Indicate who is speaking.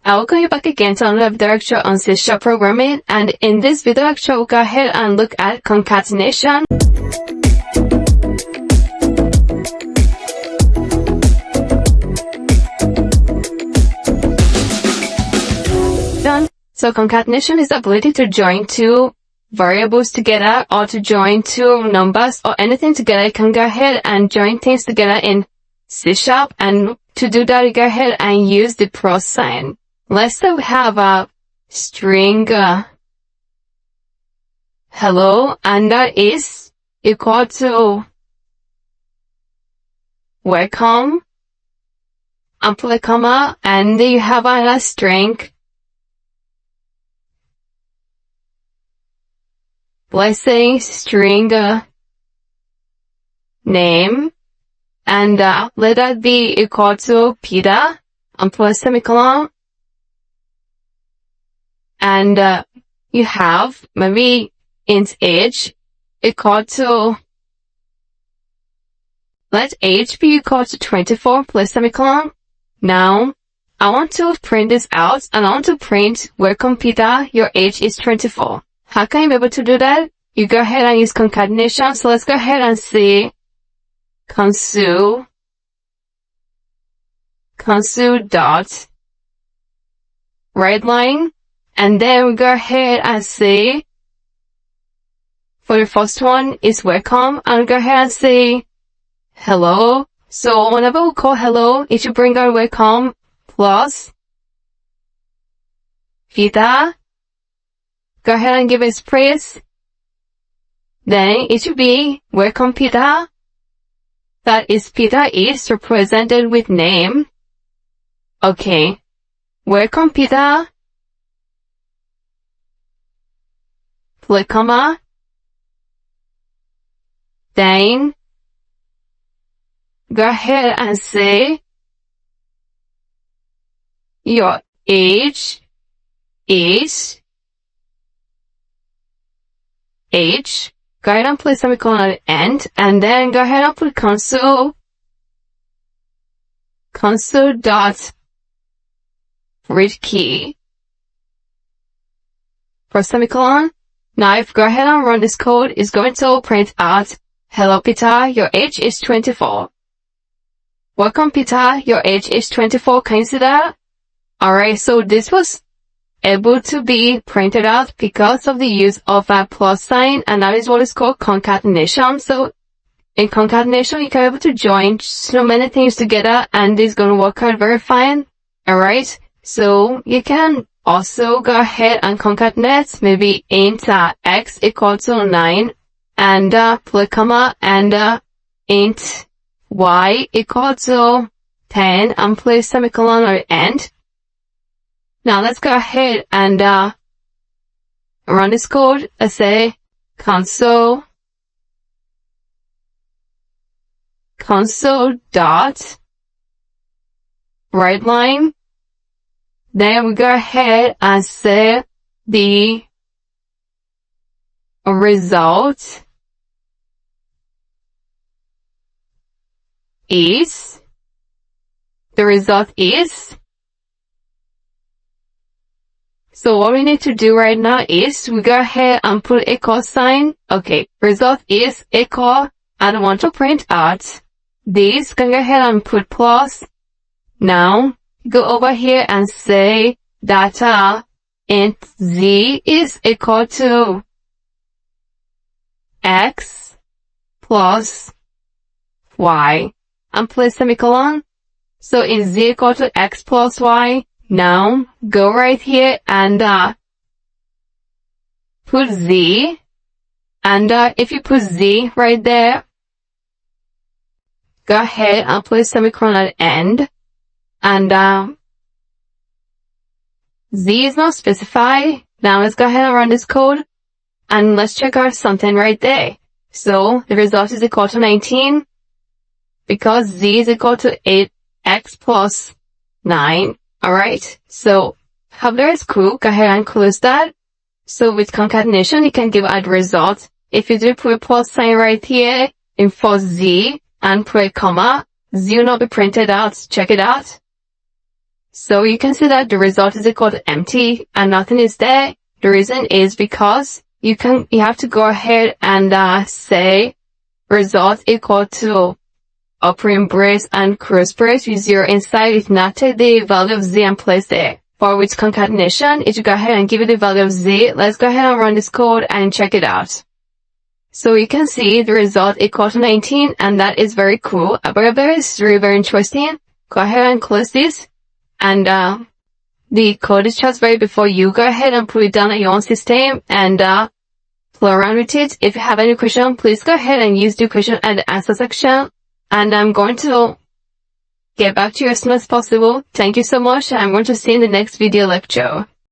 Speaker 1: I welcome you back again to another video lecture on C# programming, and in this video lecture we'll go ahead and look at concatenation. Done. So concatenation is the ability to join two variables together or to join two numbers or anything together. You can go ahead and join things together in C#, and to do that you go ahead and use the plus sign. Let's say we have a string hello, and that is equal to welcome, and put a comma, and then you have another string. Let's say string name, and let that be equal to Peter, and put a semicolon. And you have maybe int age equal to, let age be equal to 24 plus semicolon. Now I want to print this out, and I want to print welcome Peter, your age is 24. How can you be able to do that? You go ahead and use concatenation. So let's go ahead and see console dot right line. And then we go ahead and say, for the first one is welcome, and we go ahead and say hello. So whenever we call hello, it should bring out welcome plus Peter. Go ahead and give it space. Then it should be welcome Peter. That is, Peter is represented with name. Okay. Welcome Peter. Put comma. Then go ahead and say your age is age. Go ahead and put semicolon at the end, and then go ahead and put console dot read key for semicolon. Now if you go ahead and run this code, it's going to print out hello Peter, your age is 24. Welcome Peter, your age is 24. Can you see that? Alright, so this was able to be printed out because of the use of a plus sign, and that is what is called concatenation. So in concatenation you can be able to join so many things together, and it's going to work out very fine. Alright, so you can also go ahead and concatenate maybe int x equal to 9, and put a comma, and int y equal to 10, and put a semicolon at the end. Now let's go ahead and run this code. Let's say console dot right line. Then we go ahead and say the result is, so what we need to do right now is we go ahead and put equal sign. Okay, result is equal, and I want to print out this. Can go ahead and put plus. Now go over here and say that int z is equal to x plus y, and put semicolon. So is z equal to x plus y. Now go right here and put z, and if you put z right there, go ahead and put a semicolon at the end, and z is not specified. Now let's go ahead and run this code, and let's check out something right there. So the result is equal to 19 because z is equal to 8x plus 9. Alright, so hope that is cool. Go ahead and close that. So with concatenation you can give out the result. If you do put a plus sign right here in for z and put a comma, z will not be printed out. Check it out. So you can see that the result is equal to empty and nothing is there. The reason is because you have to go ahead and say result equal to opening brace and close brace with 0 inside. If not, take the value of z and place there. For which concatenation, if you go ahead and give it the value of z, let's go ahead and run this code and check it out. So you can see the result equal to 19, and that is very cool. It's really very interesting. Go ahead and close this, and the code is just ready before you go ahead and put it down at your own system and play around with it. If you have any question, please go ahead and use the question and the answer section, and I'm going to get back to you as soon as possible. Thank you so much, and I'm going to see you in the next video lecture.